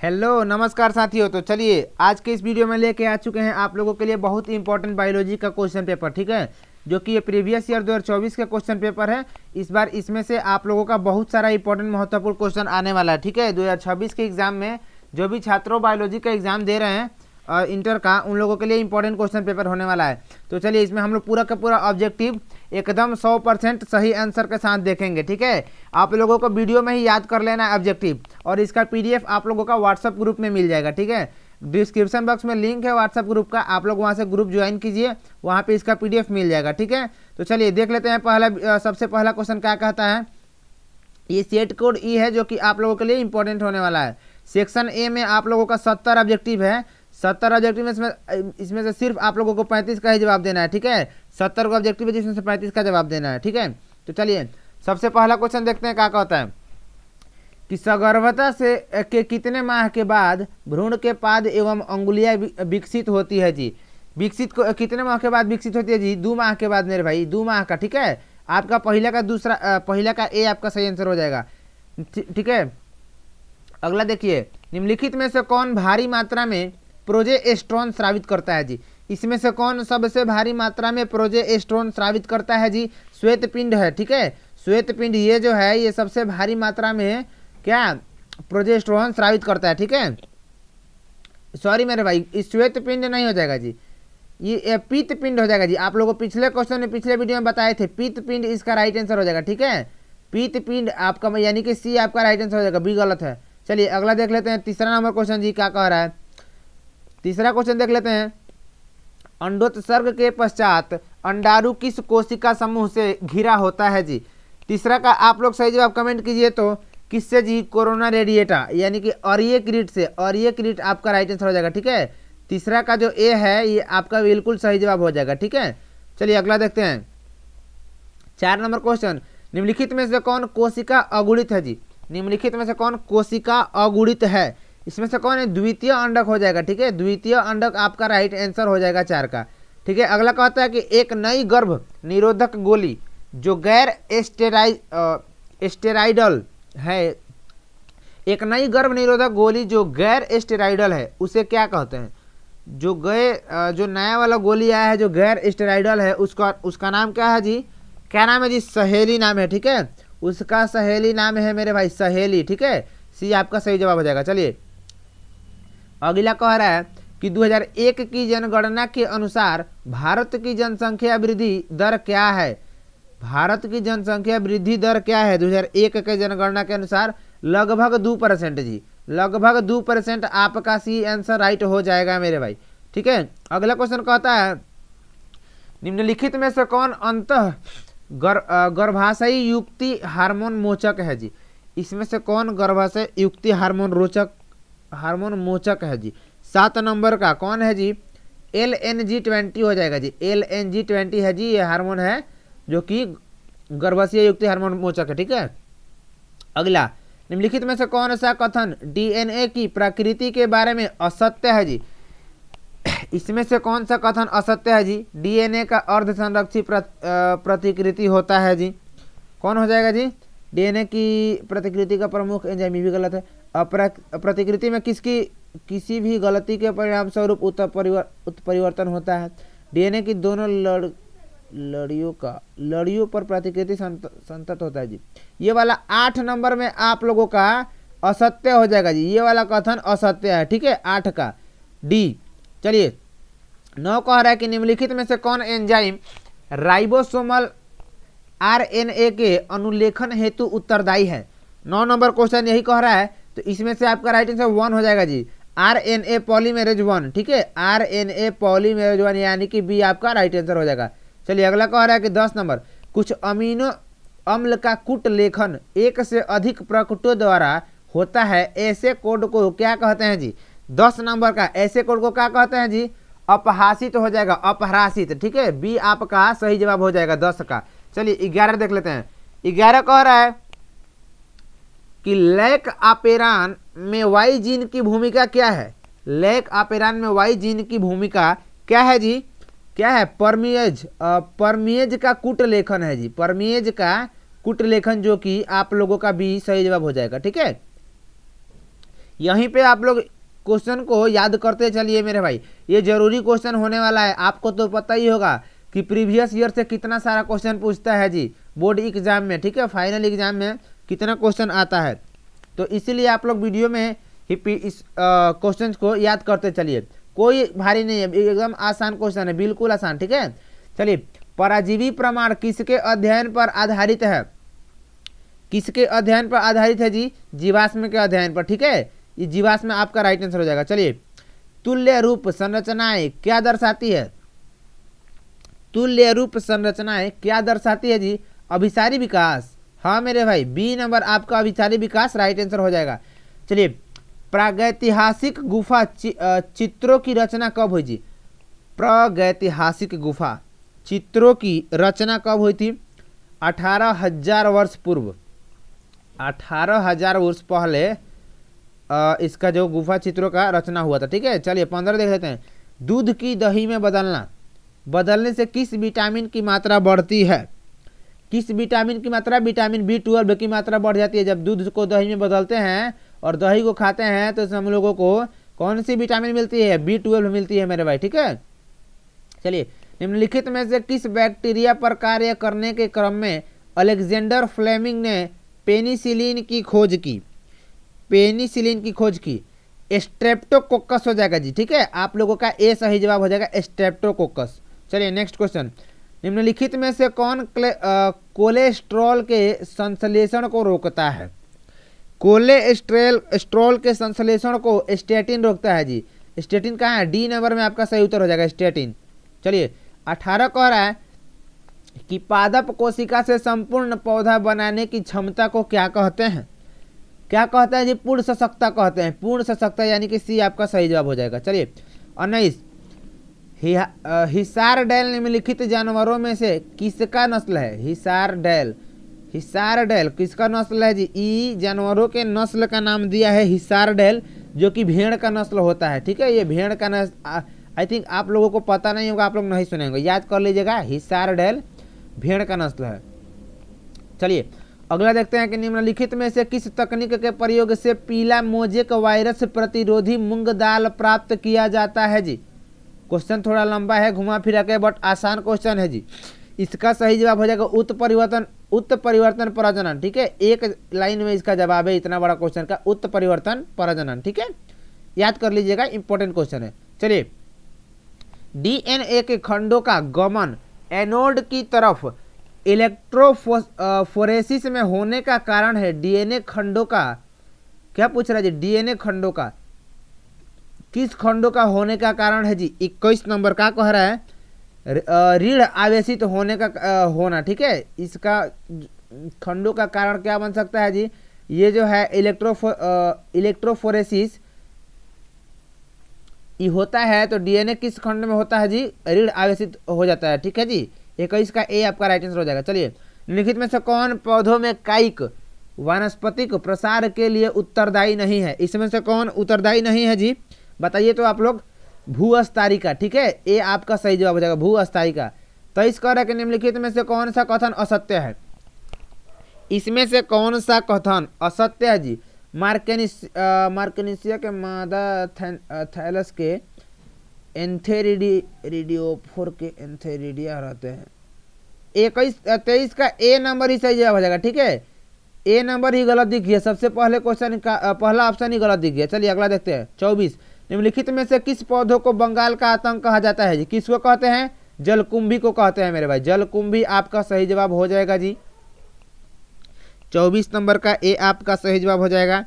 Hello नमस्कार साथियों। तो चलिए आज के इस वीडियो में लेके आ चुके हैं आप लोगों के लिए बहुत ही इंपॉर्टेंट बायोलॉजी का क्वेश्चन पेपर, ठीक है, जो कि ये प्रीवियस ईयर 2024 का क्वेश्चन पेपर है। इस बार इसमें से आप लोगों का बहुत सारा इंपॉर्टेंट महत्वपूर्ण क्वेश्चन आने वाला है, ठीक है। 2026 के एग्जाम में जो भी छात्रों बायोलॉजी का एग्जाम दे रहे हैं इंटर का, उन लोगों के लिए इंपॉर्टेंट क्वेश्चन पेपर होने वाला है। तो चलिए इसमें हम लोग पूरा का पूरा ऑब्जेक्टिव एकदम 100% सही आंसर के साथ देखेंगे, ठीक है। आप लोगों को वीडियो में ही याद कर लेना है ऑब्जेक्टिव, और इसका पीडीएफ आप लोगों का व्हाट्सएप ग्रुप में मिल जाएगा, ठीक है। डिस्क्रिप्शन बॉक्स में लिंक है व्हाट्सएप ग्रुप का, आप लोग वहाँ से ग्रुप ज्वाइन कीजिए, वहाँ पे इसका पीडीएफ मिल जाएगा, ठीक है। तो चलिए देख लेते हैं सबसे पहला क्वेश्चन क्या कहता है। ये सेट कोड ई है जो कि आप लोगों के लिए इंपॉर्टेंट होने वाला है। सेक्शन ए में आप लोगों का 70 ऑब्जेक्टिव है। 70 ऑब्जेक्टिव में इसमें से सिर्फ आप लोगों को 35 का ही जवाब देना है, ठीक है। 70 का ऑब्जेक्टिव है जिसमें से 35 का जवाब देना है, ठीक है। तो चलिए सबसे पहला क्वेश्चन देखते हैं क्या कहता है कि सगर्भता से के कितने माह के बाद भ्रूण के पाद एवं अंगुलियां विकसित होती है जी। विकसित कितने माह के बाद विकसित होती है जी? 2 माह के बाद मेरे भाई, 2 माह का, ठीक है। आपका पहला का ए आपका सही आंसर हो जाएगा, ठीक है। अगला देखिए, निम्नलिखित में से कौन भारी मात्रा में प्रोजेस्टेरोन स्रावित करता है जी? इसमें से कौन सबसे भारी मात्रा में प्रोजेस्टेरोन स्रावित करता है जी? श्वेत पिंड है, ठीक है। श्वेत पिंड ये जो है ये सबसे भारी मात्रा में क्या प्रोजेस्टेरोन स्रावित करता है, ठीक है। सॉरी मेरे भाई, इस श्वेत पिंड नहीं हो जाएगा जी, ये पीत पिंड हो जाएगा जी। आप लोगों को पिछले क्वेश्चन में पिछले वीडियो में बताए थे, पीत पिंड इसका राइट आंसर हो जाएगा, ठीक है। पीत पिंड आपका यानी कि सी आपका राइट आंसर हो जाएगा, बी गलत है। चलिए अगला देख लेते हैं, तीसरा नंबर क्वेश्चन जी क्या कह रहा है। तीसरा क्वेश्चन देख लेते हैं, अंडोत्सर्ग के पश्चात अंडाणु किस कोशिका समूह से घिरा होता है जी? तीसरा का आप लोग सही जवाब कमेंट कीजिए। तो किससे जी? कोरोना रेडिएटा यानी कि अरीय क्रीट से। अरीय क्रीट आपका राइट आंसर हो जाएगा, ठीक है। तीसरा का जो ए है ये आपका बिल्कुल सही जवाब हो जाएगा, ठीक है। चलिए अगला देखते हैं, 4 नंबर क्वेश्चन, निम्नलिखित में से कौन कोशिका अगुणित है जी? निम्नलिखित में से कौन कोशिका अगुणित है? इसमें से कौन है? द्वितीय अंडक हो जाएगा, ठीक है। द्वितीय अंडक आपका राइट आंसर हो जाएगा 4 का, ठीक है। अगला कहता है कि एक नई गर्भ निरोधक गोली जो गैर स्टेराइडल है, एक नई गर्भ निरोधक गोली जो गैर स्टेराइडल है उसे क्या कहते हैं? जो नया वाला गोली आया है जो गैर स्टेराइडल है उसका नाम क्या है जी? क्या नाम है जी? सहेली नाम है, ठीक है। उसका सहेली नाम है मेरे भाई, सहेली, ठीक है। सी आपका सही जवाब हो जाएगा। चलिए अगला कह रहा है कि 2001 की जनगणना के अनुसार भारत की जनसंख्या वृद्धि दर क्या है? भारत की जनसंख्या वृद्धि दर क्या है 2001 के जनगणना के अनुसार? लगभग 2% जी, लगभग 2% आपका सी आंसर राइट हो जाएगा मेरे भाई, ठीक है। अगला क्वेश्चन कहता है, निम्नलिखित में से कौन अंतः गर्भाशयी युक्ति हार्मोन मोचक है जी? इसमें से कौन गर्भाशय युक्ति हार्मोन मोचक है जी? 7 नंबर का कौन है जी? LNG20 हो जाएगा जी, LNG20 है जी, ये हार्मोन है जो कि गर्भाशय युक्ति हार्मोन मोचक है, ठीक है। अगला, निम्नलिखित में से कौन सा कथन डीएनए की प्रकृति के बारे में असत्य है जी? इसमें से कौन सा कथन असत्य है जी? डीएनए का अर्ध संरक्षित प्रतिकृति होता है जी, कौन हो जाएगा जी? डीएनए की प्रतिकृति का प्रमुख एंजाइम भी गलत है। प्रतिकृति में किसी भी गलती के परिणाम स्वरूप उत्परिवर्तन होता है। डीएनए की दोनों लड़ियों पर प्रतिकृति संतत होता है जी। ये वाला 8 नंबर में आप लोगों का असत्य हो जाएगा जी, ये वाला कथन असत्य है, ठीक है। 8 का डी। चलिए 9 कह रहा है कि निम्नलिखित में से कौन एंजाइम राइबोसोमल आरएनए के अनुलेखन हेतु उत्तरदायी है? 9 नंबर क्वेश्चन यही कह रहा है। तो इसमें से आपका राइट आंसर 1 हो जाएगा जी, आरएनए पॉलीमेरेज 1, ठीक है। आरएनए पॉलीमेरेज 1 यानी कि बी आपका राइट आंसर हो जाएगा। चलिए अगला कह रहा है कि 10 नंबर, कुछ अमीनो अम्ल का कूट लेखन एक से अधिक प्रकटों द्वारा होता है, ऐसे कोड को क्या कहते हैं जी? 10 नंबर का ऐसे कोड को क्या कहते हैं जी? अपहासित हो जाएगा, अपहरासित, ठीक है। बी आपका सही जवाब हो जाएगा 10 का। चलिए 11 देख लेते हैं। 11 कह रहा है कि लैक ऑपेरान में वाई जीन की भूमिका क्या है? लैक ऑपेरान में वाई जीन की भूमिका क्या है जी? क्या है? परमिएज का कूट लेखन है जी, परमिएज का कूट लेखन, जो कि आप लोगों का भी सही जवाब हो जाएगा, ठीक है। यहीं पे आप लोग क्वेश्चन को याद करते चलिए मेरे भाई, ये जरूरी क्वेश्चन होने वाला है। आपको तो पता ही होगा कि प्रीवियस ईयर से कितना सारा क्वेश्चन पूछता है जी बोर्ड एग्जाम में, ठीक है, फाइनल एग्जाम में कितना क्वेश्चन आता है। तो इसीलिए आप लोग वीडियो में ही इस क्वेश्चन को याद करते चलिए। कोई भारी नहीं है, एकदम आसान क्वेश्चन है, बिल्कुल आसान, ठीक है। चलिए, पराजीवी प्रमाण किसके अध्ययन पर आधारित है? किसके अध्ययन पर आधारित है जी? जीवाश्म के अध्ययन पर, ठीक है। ये जीवाश्म आपका राइट आंसर हो जाएगा। चलिए, तुल्य रूप संरचनाएं क्या दर्शाती है? तुल्य रूप संरचनाएं क्या दर्शाती है जी? अभिसारी विकास। हाँ मेरे भाई, बी नंबर आपका अभिसारी विकास राइट आंसर हो जाएगा। चलिए, प्रागैतिहासिक गुफा चित्रों की रचना कब हुई जी? प्रागैतिहासिक गुफा चित्रों की रचना कब हुई थी? 18,000 वर्ष पूर्व, 18,000 वर्ष पहले इसका जो गुफा चित्रों का रचना हुआ था, ठीक है। चलिए 15 देख लेते हैं। दूध की दही में बदलने से किस विटामिन की मात्रा बढ़ती है? किस विटामिन की मात्रा? विटामिन B12 की मात्रा बढ़ जाती है। जब दूध को दही में बदलते हैं और दही को खाते हैं तो हम लोगों को कौन सी विटामिन मिलती है? B12 मिलती है मेरे भाई, ठीक है। चलिए, निम्नलिखित में से किस बैक्टीरिया पर कार्य करने के क्रम में अलेक्जेंडर फ्लेमिंग ने पेनिसिलिन की खोज की? पेनिसिलिन की खोज की? स्ट्रेप्टोकोकस हो जाएगा जी, ठीक है। आप लोगों का ए सही जवाब हो जाएगा, स्ट्रेप्टोकोकस। चलिए नेक्स्ट क्वेश्चन, निम्नलिखित में से कौन कोलेस्ट्रॉल के संश्लेषण को रोकता है? कोलेस्ट्रॉल के संश्लेषण को स्टेटिन रोकता है जी। स्टेटिन कहाँ है? डी नंबर में आपका सही उत्तर हो जाएगा, स्टेटिन। चलिए 18 कह रहा है कि पादप कोशिका से संपूर्ण पौधा बनाने की क्षमता को क्या कहते हैं? क्या कहते हैं जी? पूर्ण सशक्ता कहते हैं। पूर्ण सशक्ता यानी कि सी आपका सही जवाब हो जाएगा। चलिए 19, हिसारडेल निम्नलिखित जानवरों में से किसका नस्ल है? हिसारडेल किसका नस्ल है जी? ई जानवरों के नस्ल का नाम दिया है हिसारडेल, जो कि भेड़ का नस्ल होता है, ठीक है। ये भेड़ का नस्ल आई थिंक आप लोगों को पता नहीं होगा, आप लोग नहीं सुने होंगे, याद कर लीजिएगा, हिसारडेल भेड़ का नस्ल है। चलिए अगला देखते हैं कि निम्नलिखित में से किस तकनीक के प्रयोग से पीला मोजेक वायरस प्रतिरोधी मूंग दाल प्राप्त किया जाता है जी? क्वेश्चन थोड़ा लंबा है, घुमा फिरा के, बट आसान क्वेश्चन है जी। इसका सही जवाब हो जाएगा उत्परिवर्तन प्रजनन, ठीक है। एक लाइन में इसका जवाब है, इतना बड़ा क्वेश्चन का, उत्परिवर्तन प्रजनन, ठीक है। याद कर लीजिएगा, इंपॉर्टेंट क्वेश्चन है। चलिए, डीएनए के खंडों का गमन एनोड की तरफ इलेक्ट्रोफोरेसिस में होने का कारण है। डीएनए खंडों का क्या पूछ रहा है जी? डीएनए खंडों का किस खंडों का होने का कारण है जी? 21 नंबर का कह रहा है ऋण आवेशित होने का होना, ठीक है। इसका खंडों का कारण क्या बन सकता है जी? ये जो है इलेक्ट्रोफोरेसिस ये होता है, तो डीएनए किस खंड में होता है जी? ऋण आवेशित हो जाता है, ठीक है जी। 21 का ए आपका राइट आंसर हो जाएगा। चलिए, निम्नलिखित में से कौन पौधों में कायिक वानस्पतिक प्रसार के लिए उत्तरदायी नहीं है? इसमें से कौन उत्तरदायी नहीं है जी? बताइए तो आप लोग। भूअस्तारिका, ठीक है, ए आपका सही जवाब हो जाएगा, भूअस्तारिका। 23 कह रहा है कि निम्नलिखित में से कौन सा कथन असत्य है? इसमें से कौन सा कथन असत्य है जी? मार्केनिसिया के मादा थैलस के एंथेरिडियोफोर के एंथेरिडिया रहते हैं। 23 का ए नंबर ही सही जवाब हो जाएगा, ठीक है। ए नंबर ही गलत दिख गया, सबसे पहले क्वेश्चन का पहला ऑप्शन ही गलत दिख गया। चलिए अगला देखते हैं। 24, निम्नलिखित में से किस पौधों को बंगाल का आतंक कहा जाता है जी? किसको कहते हैं? जलकुंभी को कहते हैं मेरे भाई, जलकुंभी आपका सही जवाब हो जाएगा जी। 24 नंबर का ए आपका सही जवाब हो जाएगा।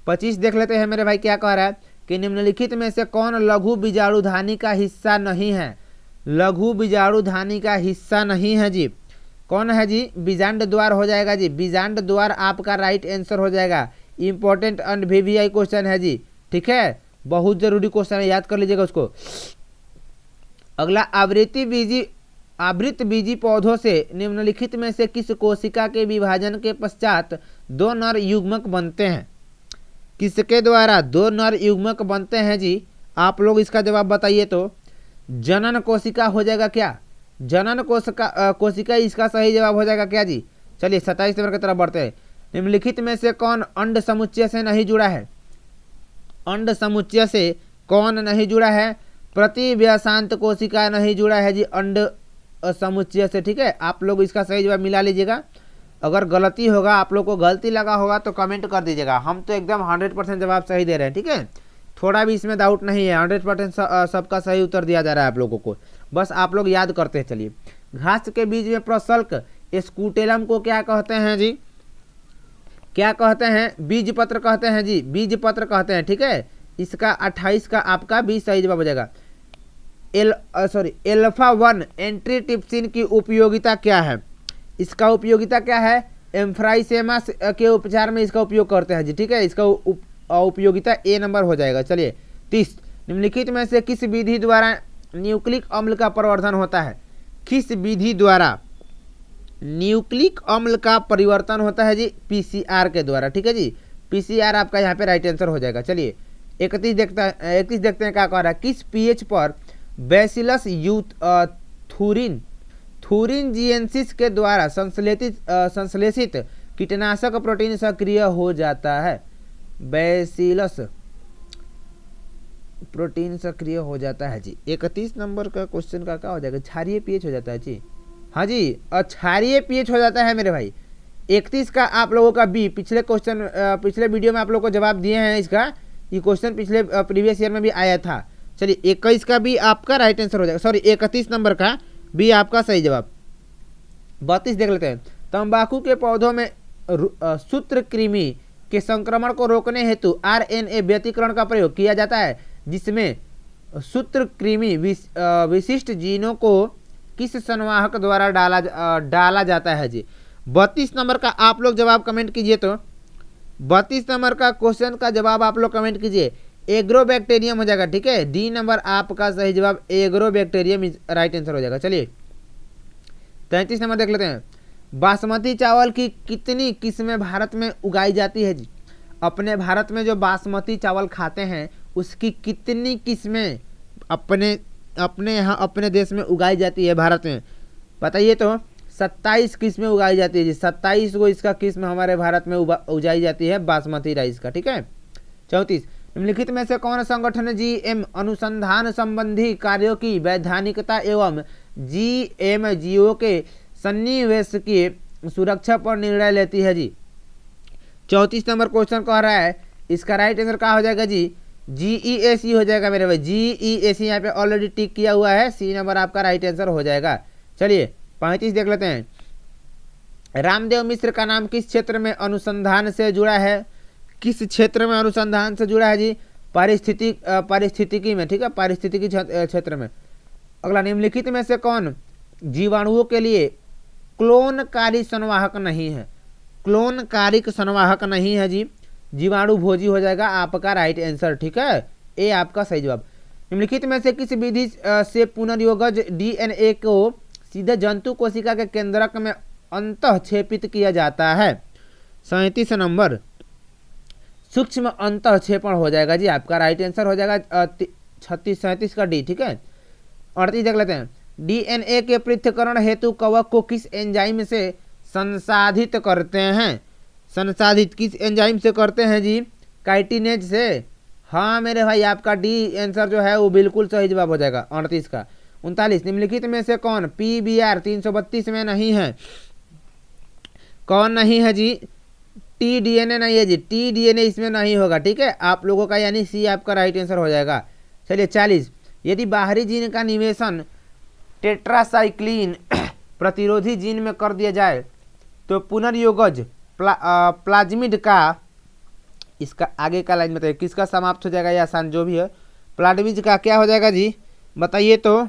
25 देख लेते हैं मेरे भाई, क्या कह रहा है कि निम्नलिखित में से कौन लघु बीजाणुधानी का हिस्सा नहीं है? लघु बीजाणुधानी का हिस्सा नहीं है जी। कौन है जी? बीजांड द्वार हो जाएगा जी। बीजांड द्वार आपका राइट आंसर हो जाएगा। इंपॉर्टेंट एंड VVI क्वेश्चन है जी, ठीक है, बहुत जरूरी क्वेश्चन है, याद कर लीजिएगा उसको। अगला, आवृत बीजी पौधों से निम्नलिखित में से किस कोशिका के विभाजन के पश्चात 2 नर युग्मक बनते हैं? किसके द्वारा 2 नर युग्मक बनते हैं जी? आप लोग इसका जवाब बताइए तो। जनन कोशिका हो जाएगा क्या? जनन कोशिका इसका सही जवाब हो जाएगा क्या जी? चलिए 27 नंबर की तरफ बढ़ते हैं। निम्नलिखित में से कौन अंड समुच्चय से नहीं जुड़ा है? अंड समुच्चय से कौन नहीं जुड़ा है? प्रतिव्यसांत कोशिका नहीं जुड़ा है जी अंड समुच्चय से। ठीक है, आप लोग इसका सही जवाब मिला लीजिएगा। अगर गलती होगा, आप लोग को गलती लगा होगा तो कमेंट कर दीजिएगा। हम तो एकदम 100% जवाब सही दे रहे हैं। ठीक है, थोड़ा भी इसमें डाउट नहीं है, 100% सबका सही उत्तर दिया जा रहा है आप लोगों को, बस आप लोग याद करते हैं। चलिए, घास के बीज में प्रशल्क स्कूटेलम को क्या कहते हैं जी? क्या कहते हैं? बीज पत्र कहते हैं जी, बीज पत्र कहते हैं। ठीक है, इसका 28 का आपका भी सही जवाब हो जाएगा। एल्फा 1 एंट्रीटिप्सिन की उपयोगिता क्या है? इसका उपयोगिता क्या है? एम्फ्राइसेमा के उपचार में इसका उपयोग करते हैं जी। ठीक है, इसका उपयोगिता ए नंबर हो जाएगा। चलिए 30, निम्नलिखित में से किस विधि द्वारा न्यूक्लिक अम्ल का परिवर्तन होता है? किस विधि द्वारा न्यूक्लिक अम्ल का परिवर्तन होता है जी? पीसीआर के द्वारा। ठीक है जी, पीसीआर आपका यहाँ पे राइट आंसर हो जाएगा। चलिए 31 देखते हैं क्या कह रहा है। किस पीएच पर बैसिलस थूरिन जिएंसिस के द्वारा संश्लेषित कीटनाशक प्रोटीन सक्रिय हो जाता है? बैसिलस प्रोटीन सक्रिय हो जाता है जी। 31 नंबर का क्वेश्चन का क्या हो जाएगा? क्षारीय पीएच हो जाता है जी। हाँ जी, क्षारीय पीएच हो जाता है मेरे भाई। 31 का आप लोगों का बी, पिछले वीडियो में आप लोगों को जवाब दिए हैं इसका। ये क्वेश्चन पिछले प्रीवियस ईयर में भी आया था। चलिए 21 का भी आपका राइट आंसर हो जाएगा। सॉरी, 31 नंबर का भी आपका सही जवाब। 32 देख लेते हैं। तंबाकू के पौधों में सूत्रकृमि के संक्रमण को रोकने हेतु आरएनए व्यतिकरण का प्रयोग किया जाता है, जिसमें सूत्रकृमि विशिष्ट जीनों को किस संवाहक द्वारा डाला जाता है जी? 32 नंबर का आप लोग जवाब कमेंट कीजिए। तो 32 नंबर का क्वेश्चन का जवाब आप लोग कमेंट कीजिए। एग्रोबैक्टीरियम हो जाएगा। ठीक है, डी नंबर आपका सही जवाब एग्रोबैक्टीरियम राइट आंसर हो जाएगा। चलिए 33 नंबर देख लेते हैं। बासमती चावल की कितनी किस्में भारत में उगाई जाती है जी? अपने भारत में जो बासमती चावल खाते हैं उसकी कितनी किस्में अपने यहाँ अपने देश में उगाई जाती है भारत में? बताइए तो। 27 किस्में उगाई जाती है जी। 27 को इसका किस्म हमारे भारत में उगाई जाती है बासमती राइस का। ठीक है। 34, निम्नलिखित में से कौन संगठन जीएम अनुसंधान संबंधी कार्यों की वैधानिकता एवं जीएमजीओ के सन्निवेश की सुरक्षा पर निर्णय लेती है जी? 34 नंबर क्वेश्चन कह रहा है, इसका राइट आंसर क्या हो जाएगा जी? जीईएसी हो जाएगा मेरे भाई। जीईएसी यहाँ पे ऑलरेडी टिक किया हुआ है, सी नंबर आपका राइट आंसर हो जाएगा। चलिए 35 देख लेते हैं। रामदेव मिश्र का नाम किस क्षेत्र में अनुसंधान से जुड़ा है? किस क्षेत्र में अनुसंधान से जुड़ा है जी? पारिस्थितिकी में। ठीक है, पारिस्थितिकी क्षेत्र में। अगला, निम्नलिखित में से कौन जीवाणुओं के लिए क्लोनकारी संवाहक नहीं है? क्लोनकारिक संवाहक नहीं है जी, जीवाणु भोजी हो जाएगा आपका राइट आंसर। ठीक है, ए आपका सही जवाब। निम्नलिखित में से किस विधि से पुनर्योगज डीएनए को सीधे जंतु कोशिका के केंद्रक में अंतःक्षेपित किया जाता है? 37 नंबर सूक्ष्म अंतःक्षेपण हो जाएगा जी, आपका राइट आंसर हो जाएगा 37 का डी। ठीक है। 38 देख लेते हैं। डीएनए के पृथक्करण हेतु कवक को किस एंजाइम से संसाधित करते हैं? संसाधित किस एंजाइम से करते हैं जी? काइटिनेज से। हाँ मेरे भाई, आपका डी आंसर जो है वो बिल्कुल सही जवाब हो जाएगा 38 का। 39, निम्नलिखित में से कौन पीबीआर 332 में नहीं है? कौन नहीं है जी? टी डीएनए नहीं है जी, टी डीएनए इसमें नहीं होगा। ठीक है, आप लोगों का यानी सी आपका राइट आंसर हो जाएगा। चलिए 40, यदि बाहरी जीन का निवेशन टेट्रासाइक्लिन प्रतिरोधी जीन में कर दिया जाए तो पुनर्योगज प्लाज्मिड का, इसका आगे का लाइन बताइए किसका समाप्त हो जाएगा या आसान जो भी है, प्लाज्मिड का क्या हो जाएगा जी? बताइए तो।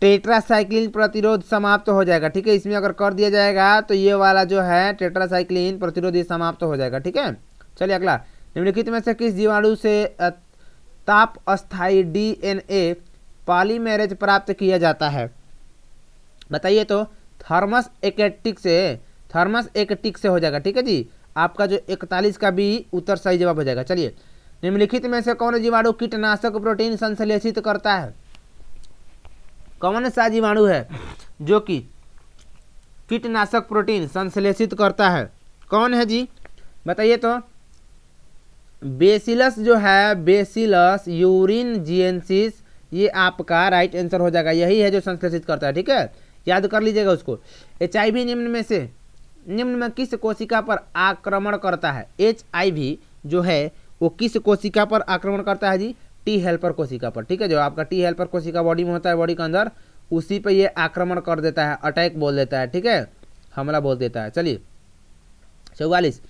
टेट्रासाइक्लिन प्रतिरोध समाप्त हो जाएगा। ठीक है, इसमें अगर कर दिया जाएगा तो ये वाला जो है टेट्रासाइक्लिन प्रतिरोध समाप्त हो जाएगा। ठीक है। चलिए अगला, निम्नलिखित में से किस जीवाणु से ताप अस्थायी डीएनए पॉलीमेरेज प्राप्त किया जाता है? बताइए तो। थर्मस एक्टिक से हो जाएगा। ठीक है जी, आपका जो 41 का भी उत्तर सही जवाब हो जाएगा। चलिए, निम्नलिखित में से कौन जीवाणु कीटनाशक प्रोटीन संश्लेषित करता है? कौन सा जीवाणु है जो कि कीटनाशक प्रोटीन संश्लेषित करता है? कौन है जी? बताइए तो। बेसिलस जो है, बेसिलस यूरिनजिएंसिस, ये आपका राइट आंसर हो जाएगा। यही है जो संश्लेषित करता है, ठीक है, याद कर लीजिएगा उसको। HIV निम्न में किस कोशिका पर आक्रमण करता है? HIV जो है वो किस कोशिका पर आक्रमण करता है जी? टी हेल्पर कोशिका पर, ठीक है। जो आपका टी हेल्पर कोशिका बॉडी में होता है, बॉडी के अंदर, उसी पे ये आक्रमण कर देता है, अटैक बोल देता है, ठीक है, हमला बोल देता है। चलिए 44,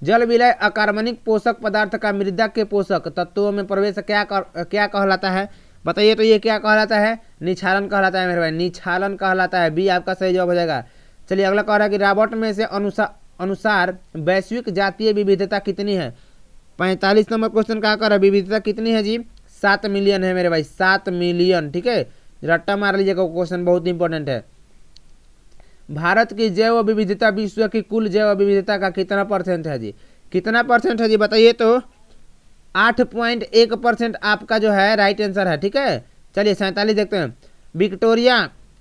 जल विलय अकार्बनिक पोषक पदार्थ का मृदा के पोषक तत्वों में प्रवेश क्या कहलाता है? बताइए तो ये क्या कहलाता है? निक्षालन कहलाता है मेरे भाई, निक्षालन कहलाता है। बी आपका सही जवाब हो जाएगा। चलिए अगला कह रहा है कि रॉबर्ट में से अनुसार वैश्विक जातीय विविधता कितनी है? 45 नंबर क्वेश्चन कहा कर, विविधता कितनी है जी? 7 मिलियन है मेरे भाई, 7 मिलियन, ठीक है, रट्टा मार लीजिएगा, क्वेश्चन बहुत इंपॉर्टेंट है। भारत की जैव विविधता विश्व की कुल जैव विविधता का कितना परसेंट है जी? कितना परसेंट है जी बताइए तो? 8.1% आपका जो है राइट आंसर है, ठीक है। चलिए 47 देखते हैं।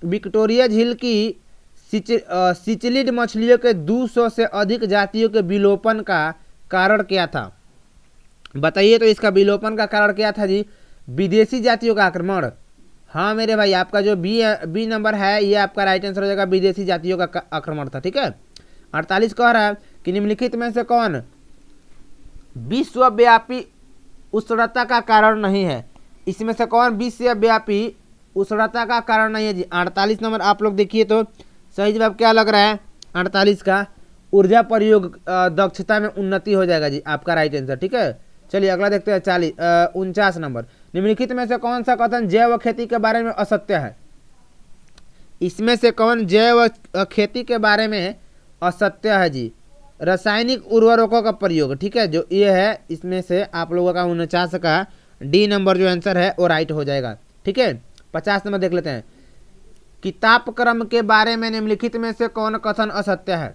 विक्टोरिया झील की सिचिलिड मछलियों के 200 से अधिक जातियों के विलोपन का कारण क्या था? बताइए तो इसका विलोपन का कारण क्या था जी? विदेशी जातियों का आक्रमण। हाँ मेरे भाई, आपका जो बी नंबर है ये आपका राइट आंसर हो जाएगा, विदेशी जातियों का आक्रमण था, ठीक है। 48 कह रहा है कि निम्नलिखित में से कौन विश्वव्यापी उष्णता का कारण नहीं है? इसमें से कौन विश्वव्यापी उष्णता का कारण नहीं है जी? 48 नंबर आप लोग देखिए तो सही जवाब क्या लग रहा है? 48 का ऊर्जा प्रयोग दक्षता में उन्नति हो जाएगा जी, आपका राइट आंसर, ठीक है। चलिए अगला देखते हैं 49 नंबर। निम्नलिखित में से कौन सा कथन जैव खेती के बारे में असत्य है? इसमें से कौन जैव खेती के बारे में असत्य है जी? रासायनिक उर्वरकों का प्रयोग, ठीक है, जो ये है इसमें से आप लोगों का 49 का डी नंबर जो आंसर है वो राइट हो जाएगा, ठीक है। 50 नंबर देख लेते हैं कि तापक्रम के बारे में निम्नलिखित में से कौन कथन असत्य है?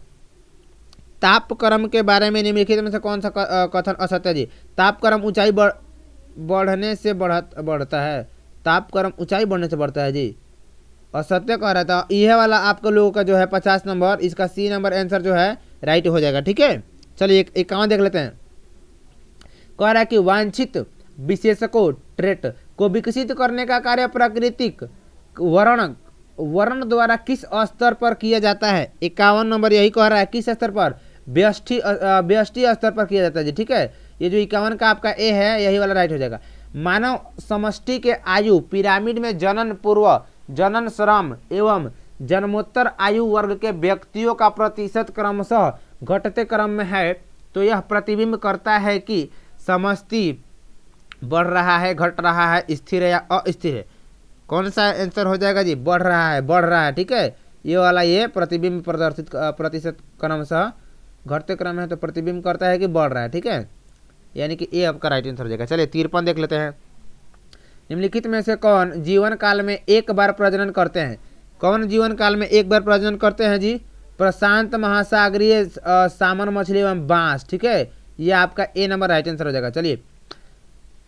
तापक्रम के बारे में निम्नलिखित में से कौन सा कथन असत्य है जी? तापक्रम ऊंचाई बढ़ने से बढ़ता है। तापक्रम ऊंचाई बढ़ने से बढ़ता है जी, असत्य कह रहा था। यह वाला आपके लोगों का जो है 50 नंबर, इसका सी नंबर आंसर जो है राइट हो जाएगा, ठीक है। चलिए 51 देख लेते हैं। कह रहा है कि वांछित विशेषकों ट्रेट को विकसित करने का कार्य प्राकृतिक वर्ण द्वारा किस स्तर पर किया जाता है? 51 नंबर यही कह रहा है, किस स्तर पर? व्यष्टि स्तर पर किया जाता है जी, ठीक है। ये जो 51 का आपका ए है यही वाला राइट हो जाएगा। मानव समष्टि के आयु पिरामिड में जनन पूर्व, जनन श्रम एवं जन्मोत्तर आयु वर्ग के व्यक्तियों का प्रतिशत क्रमशः घटते क्रम में है, तो यह प्रतिबिंब करता है कि समष्टि बढ़ रहा है, घट रहा है, स्थिर है या अस्थिर है। कौन सा आंसर हो जाएगा जी? बढ़ रहा है, ठीक है। ये वाला ये प्रतिबिंब प्रदर्शित प्रतिशत क्रमशः घटते क्रम है, तो प्रतिबिंब करता है कि बढ़ रहा है, ठीक है, यानी कि ये आपका राइट आंसर हो जाएगा। चलिए 53 देख लेते हैं। निम्नलिखित में से कौन जीवन काल में एक बार प्रजनन करते हैं? कौन जीवन काल में एक बार प्रजनन करते हैं जी? प्रशांत महासागरीय सामन मछली एवं बांस, ठीक है, ये आपका ए नंबर राइट आंसर हो जाएगा। चलिए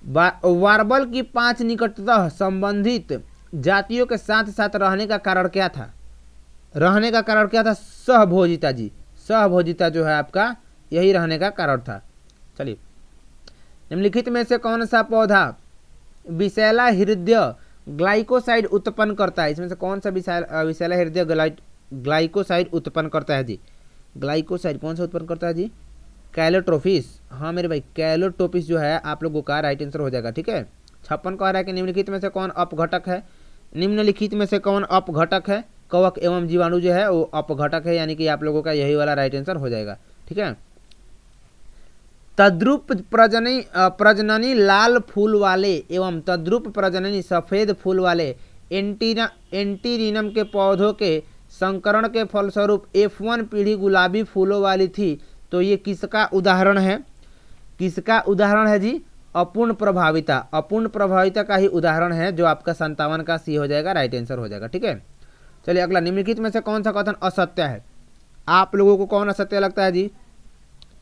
वार्बल की 5 निकटतः संबंधित जातियों के साथ साथ रहने का कारण क्या था? सहभोजिता जी, सहभोजिता जो है आपका यही रहने का कारण था। चलिए निम्नलिखित में से कौन सा पौधा विषैला हृदय ग्लाइकोसाइड उत्पन्न करता है? इसमें से कौन सा विषैला हृदय ग्लाइकोसाइड उत्पन्न करता है जी? ग्लाइकोसाइड कौन सा उत्पन्न करता है जी? कैलोट्रोपिस। हाँ मेरे भाई, कैलोट्रोपिस जो है आप लोगों का राइट आंसर हो जाएगा, ठीक है। 56 कह रहा है कि निम्नलिखित में से कौन अपघटक है? निम्नलिखित में से कौन अपघटक है? कवक एवं जीवाणु जो है वो अपघटक है, यानी कि आप लोगों का यही वाला राइट आंसर हो जाएगा, ठीक है। तद्रुप प्रजननी लाल फूल वाले एवं तद्रुप प्रजननी सफेद फूल वाले एंटीरिनम के पौधों के संकरण के फलस्वरूप F1 पीढ़ी गुलाबी फूलों वाली थी, तो ये किसका उदाहरण है? किसका उदाहरण है जी? अपूर्ण प्रभाविता। अपूर्ण प्रभाविता का ही उदाहरण है, जो आपका 57 का सी हो जाएगा, राइट आंसर हो जाएगा, ठीक है। चलिए अगला, निम्नलिखित में से कौन सा कथन असत्य है? आप लोगों को कौन असत्य लगता है जी?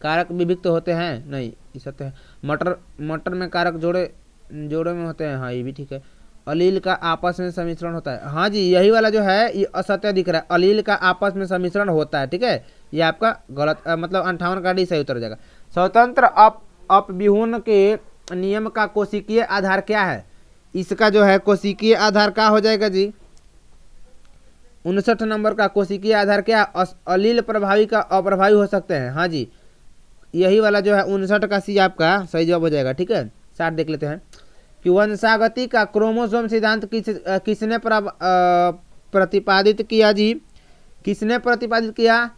कारक विभक्त होते हैं? नहीं, ये सत्य है। मटर में कारक जोड़े में होते हैं, हाँ ये भी ठीक है। अलील का आपस में सम्मिश्रण होता है, हाँ जी यही वाला जो है ये असत्य दिख रहा है, अलील का आपस में सम्मिश्रण होता है, ठीक है, ये आपका गलत मतलब 58 का डी सही उत्तर हो जाएगा। स्वतंत्र अपव्यूहन के नियम का कोशिकीय आधार क्या है? इसका जो है कोशिकीय आधार क्या हो जाएगा जी? 59 नंबर का कोशिकीय आधार क्या? अलील प्रभावी का अप्रभावी हो सकते हैं। हाँ जी, यही वाला जो है 59 का सी आपका सही जवाब हो जाएगा। ठीक है, 60 देख लेते हैं कि वंशागति का क्रोमोसोम सिद्धांत किसने प्रतिपादित किया जी? किसने प्रतिपादित किया?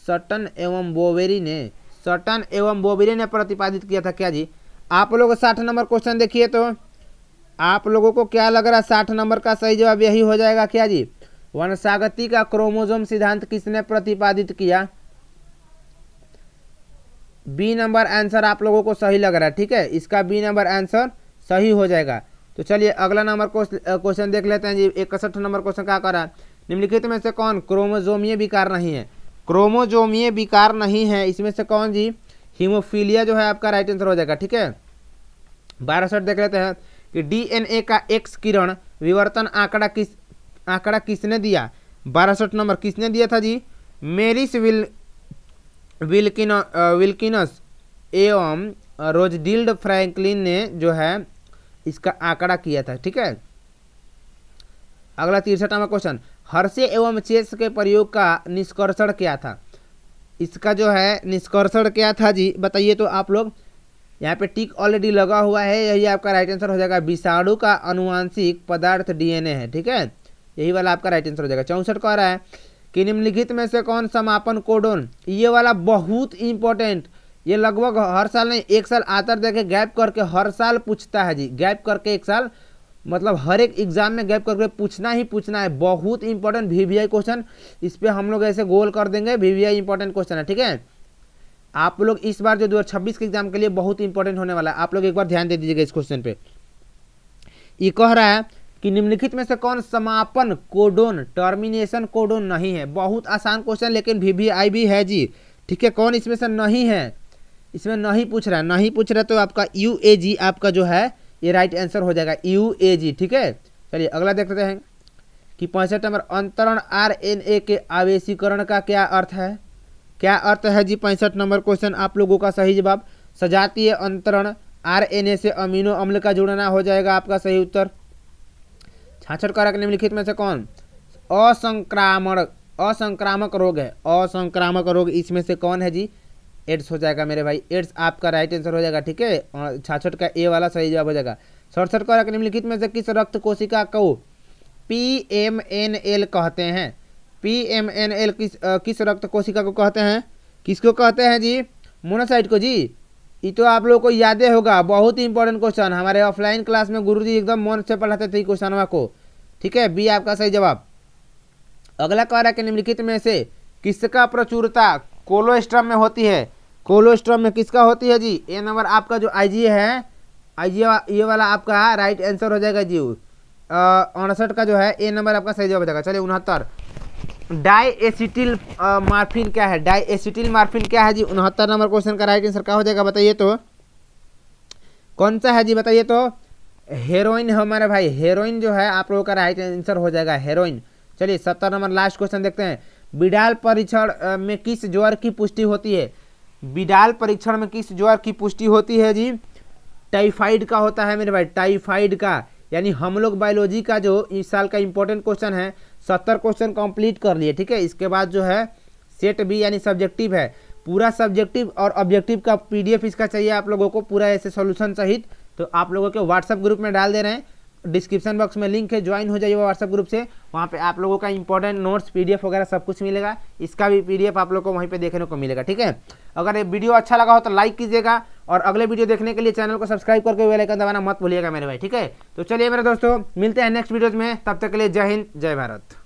सटन एवं बोवेरी ने। सटन एवं बोवेरी ने प्रतिपादित किया था क्या जी? आप लोग 60 नंबर क्वेश्चन देखिए तो आप लोगों को क्या लग रहा है? 60 नंबर का सही जवाब यही हो जाएगा क्या जी? वंशागति का क्रोमोसोम सिद्धांत किसने प्रतिपादित किया? बी नंबर आंसर आप लोगों को सही लग रहा है। ठीक है, इसका बी नंबर आंसर सही हो जाएगा। तो चलिए अगला नंबर क्वेश्चन देख लेते हैं जी। 61 नंबर क्वेश्चन क्या कर रहा है? निम्नलिखित में से कौन क्रोमोजोमीय विकार नहीं है? क्रोमोजोमीय विकार नहीं है इसमें से कौन जी? हीमोफीलिया जो है आपका राइट आंसर हो जाएगा। ठीक है, 62 देख लेते हैं कि डीएनए का एक्स किरण विवर्तन आंकड़ा किसने दिया? 62 नंबर किसने दिया था जी? मेरिस विल्किनस एवं रोजडिल्ड फ्रैंकलिन ने जो है इसका आंकड़ा किया था। ठीक है, अगला 63वां क्वेश्चन, हर्षे एवं चेस के प्रयोग का निष्कर्षण क्या था? इसका जो है निष्कर्षण क्या था जी? बताइए तो आप लोग। यहाँ पे टिक ऑलरेडी लगा हुआ है, यही आपका राइट आंसर हो जाएगा। विषाणु का अनुवांशिक पदार्थ डीएनए है। ठीक है, यही वाला आपका राइट आंसर हो जाएगा। 64 कह रहा है कि निम्नलिखित में से कौन समापन कोडोन? ये वाला बहुत इंपॉर्टेंट, ये लगभग हर साल नहीं, एक साल आतर देके गैप करके हर साल पूछता है जी। गैप करके एक साल मतलब हर एक एग्जाम में गैप करके पूछना ही पूछना है। बहुत इंपॉर्टेंट वीवीआई क्वेश्चन, इस पे हम लोग ऐसे गोल कर देंगे। वीवीआई इंपॉर्टेंट क्वेश्चन है। ठीक है, आप लोग इस बार जो 2026 के एग्जाम के लिए बहुत इंपॉर्टेंट होने वाला है, आप लोग एक बार ध्यान दे दीजिएगा इस क्वेश्चन पे। ये कह रहा है कि निम्नलिखित में से कौन समापन कोडोन टर्मिनेशन कोडोन नहीं है? बहुत आसान क्वेश्चन, लेकिन वीवीआई भी है जी। ठीक है, कौन इसमें से नहीं है? इसमें नहीं पूछ रहा है, नहीं पूछ रहा तो आपका यूएजी आपका जो है ये राइट आंसर हो जाएगा, यूएजी। ठीक है, चलिए अगला देखते हैं कि 65 नंबर, अंतरण आरएनए के आवेशीकरण का क्या अर्थ है? क्या अर्थ है जी? 65 नंबर क्वेश्चन आप लोगों का सही जवाब सजातीय अंतरण आरएनए से अमीनो अम्ल का जुड़ना हो जाएगा आपका सही उत्तर। 66 कारक निम्नलिखित में से कौन असंक्रामक रोग है? असंक्रामक रोग इसमें से कौन है जी? एड्स हो जाएगा मेरे भाई, एड्स आपका राइट आंसर हो जाएगा। ठीक है, 66 का ए वाला सही जवाब हो जाएगा। 67 कारक निम्नलिखित में से किस रक्त कोशिका को पीएमएनएल कहते हैं? पीएमएनएल किस रक्त कोशिका को कहते हैं? किसको कहते हैं जी? मोनोसाइट को जी। ये तो आप लोगों को याद होगा, बहुत ही इंपॉर्टेंट क्वेश्चन, हमारे ऑफलाइन क्लास में गुरुजी एकदम मन से पढ़ाते थे क्वेश्चन को। ठीक है, बी आपका सही जवाब। अगला कारक के निम्नलिखित में से किसका प्रचुरता कोलोस्ट्रम में होती है? कोलोस्ट्रम में किसका होती है जी? ए नंबर आपका जो आईजी है, आईजी ये वाला आपका राइट आंसर हो जाएगा जी। 59 का जो है ए नंबर आपका सही जवाब हो जाएगा। चलिए 69, डाईएसिटिल मार्फिन क्या है? डाईएसिटिल मार्फिन क्या है जी? 69 नंबर क्वेश्चन का राइट आंसर क्या हो जाएगा? बताइए तो कौन सा है जी? बताइए तो। हेरोइन है हमारे भाई, हेरोइन जो है आप लोगों का राइट आंसर हो जाएगा, हेरोइन। चलिए 70 नंबर लास्ट क्वेश्चन देखते हैं। बिडाल परीक्षण में किस ज्वर की पुष्टि होती है? बिडाल परीक्षण में किस ज्वर की पुष्टि होती है जी? टाइफाइड का होता है मेरे भाई, टाइफाइड का। यानी हम लोग बायोलॉजी का जो इस साल का इंपॉर्टेंट क्वेश्चन है 70 क्वेश्चन कंप्लीट कर लिए। ठीक है, इसके बाद जो है सेट बी यानी सब्जेक्टिव है, पूरा सब्जेक्टिव और ऑब्जेक्टिव का पीडीएफ इसका चाहिए आप लोगों को पूरा ऐसे सॉल्यूशन सहित, तो आप लोगों के व्हाट्सएप ग्रुप में डाल दे रहे हैं। डिस्क्रिप्शन बॉक्स में लिंक है, ज्वाइन हो जाइए व्हाट्सएप ग्रुप से, वहाँ पे आप लोगों का इंपॉर्टेंट नोट्स पीडीएफ वगैरह सब कुछ मिलेगा। इसका भी पीडीएफ आप लोगों को वहीं पे देखने को मिलेगा। ठीक है, अगर ये वीडियो अच्छा लगा हो तो लाइक कीजिएगा और अगले वीडियो देखने के लिए चैनल को सब्सक्राइब करके बेल आइकन दबाना मत भूलिएगा मेरे भाई। ठीक है, तो चलिए मेरे दोस्तों मिलते हैं नेक्स्ट वीडियोज में, तब तक के लिए जय हिंद जय भारत।